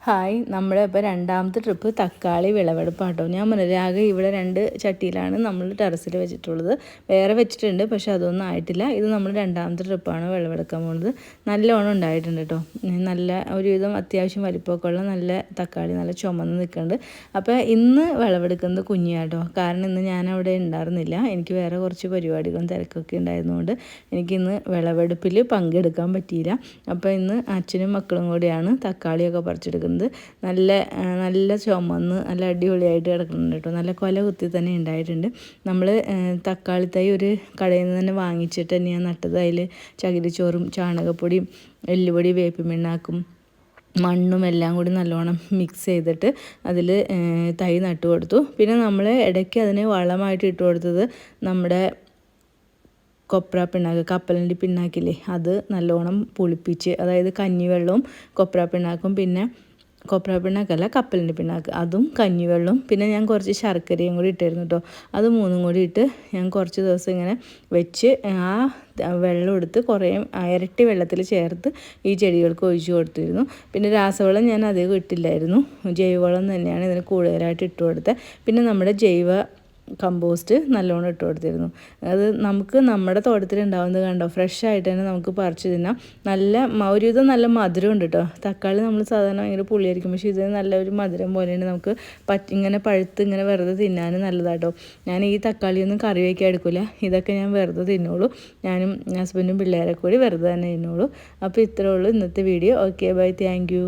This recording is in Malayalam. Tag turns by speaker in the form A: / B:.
A: ഹായ്, നമ്മുടെ ഇപ്പോൾ രണ്ടാമത്തെ ട്രിപ്പ് തക്കാളി വിളവെടുപ്പാട്ടോ. ഞാൻ മുന്നരാകെ ഇവിടെ 2 ചട്ടിയിലാണ് നമ്മൾ ടെറസിൽ വെച്ചിട്ടുള്ളത്. വേറെ വെച്ചിട്ടുണ്ട്, പക്ഷെ അതൊന്നും ആയിട്ടില്ല. ഇത് നമ്മൾ രണ്ടാമത്തെ ട്രിപ്പാണ് വിളവെടുക്കാൻ പോകുന്നത്. നല്ലോണം ഉണ്ടായിട്ടുണ്ട് കേട്ടോ. നല്ല ഒരുവിധം അത്യാവശ്യം വലിപ്പമൊക്കെ ഉള്ള നല്ല തക്കാളി, നല്ല ചുമന്ന് നിൽക്കുന്നുണ്ട്. അപ്പോൾ ഇന്ന് വിളവെടുക്കുന്നത് കുഞ്ഞിയാട്ടോ. കാരണം ഇന്ന് ഞാൻ അവിടെ ഉണ്ടായിരുന്നില്ല. എനിക്ക് വേറെ കുറച്ച് പരിപാടികളും തിരക്കൊക്കെ ഉണ്ടായിരുന്നതുകൊണ്ട് എനിക്കിന്ന് വിളവെടുപ്പിൽ പങ്കെടുക്കാൻ പറ്റിയില്ല. അപ്പോൾ ഇന്ന് അച്ഛനും മക്കളും കൂടിയാണ് തക്കാളിയൊക്കെ പറിച്ചെടുക്കുന്നത്. നല്ല ചുമന്ന് നല്ല അടിപൊളിയായിട്ട് കിടക്കുന്നുണ്ട് കേട്ടോ. നല്ല കൊല കുത്തി തന്നെ ഉണ്ടായിട്ടുണ്ട്. നമ്മൾ തക്കാളി തൈ ഒരു കടയിൽ നിന്ന് തന്നെ വാങ്ങിച്ചിട്ട് തന്നെയാണ് നട്ടത്. അതിൽ ചകിരിച്ചോറും ചാണകപ്പൊടിയും എല്ലുപൊടി വേപ്പിൻ മണ്ണും എല്ലാം കൂടി നല്ലോണം മിക്സ് ചെയ്തിട്ട് അതിൽ തൈ നട്ടു കൊടുത്തു. പിന്നെ നമ്മൾ ഇടയ്ക്ക് അതിന് വളമായിട്ട് ഇട്ട് കൊടുത്തത് നമ്മുടെ കൊപ്ര പിണ്ണാക്ക്, കപ്പലണ്ടി പിണ്ണാക്കില്ലേ, അത് നല്ലോണം പുളിപ്പിച്ച്, അതായത് കഞ്ഞിവെള്ളവും കൊപ്ര പിണ്ണാക്കും, പിന്നെ കൊപ്ര പിണ്ണാക്കല്ല കപ്പലണ്ടി പിണ്ണാക്ക്, അതും കഞ്ഞിവെള്ളവും, പിന്നെ ഞാൻ കുറച്ച് ശർക്കരയും കൂടി ഇട്ടായിരുന്നു കേട്ടോ. അത് മൂന്നും കൂടി ഇട്ട് ഞാൻ കുറച്ച് ദിവസം ഇങ്ങനെ വെച്ച് ആ വെള്ളം എടുത്ത് കുറേ ഇരട്ടി വെള്ളത്തിൽ ചേർത്ത് ഈ ചെടികൾക്ക് ഒഴിച്ചു കൊടുത്തിരുന്നു. പിന്നെ രാസവളം ഞാൻ അധികം ഇട്ടില്ലായിരുന്നു, ജൈവവളം തന്നെയാണ് ഇതിന് കൂടുതലായിട്ട് ഇട്ട് കൊടുത്തത്. പിന്നെ നമ്മുടെ ജൈവ കമ്പോസ്റ്റ് നല്ലോണം ഇട്ട് കൊടുത്തിരുന്നു. അത് നമുക്ക് നമ്മുടെ തോട്ടത്തിൽ ഉണ്ടാവുന്നത് കണ്ടോ, ഫ്രഷ് ആയിട്ട് തന്നെ നമുക്ക് പറിച്ച് തിന്നാം. ഒരുവിധം നല്ല മധുരം ഉണ്ട് കേട്ടോ. തക്കാളി നമ്മൾ സാധാരണ ഭയങ്കര പുളിയായിരിക്കും, പക്ഷേ ഇത് നല്ലൊരു മധുരം പോലെയാണ്. നമുക്ക് ഇങ്ങനെ പഴുത്ത് ഇങ്ങനെ വെറുതെ തിന്നാനും നല്ലതാട്ടോ. ഞാൻ ഈ തക്കാളിയൊന്നും കറി വയ്ക്കാൻ എടുക്കില്ല, ഇതൊക്കെ ഞാൻ വെറുതെ തിന്നോളൂ. ഞാനും ഹസ്ബൻഡും പിള്ളേരെ കൂടി വെറുതെ തന്നെ തിന്നോളൂ. അപ്പോൾ ഇത്രേ ഉള്ളൂ ഇന്നത്തെ video. Okay, bye, thank U.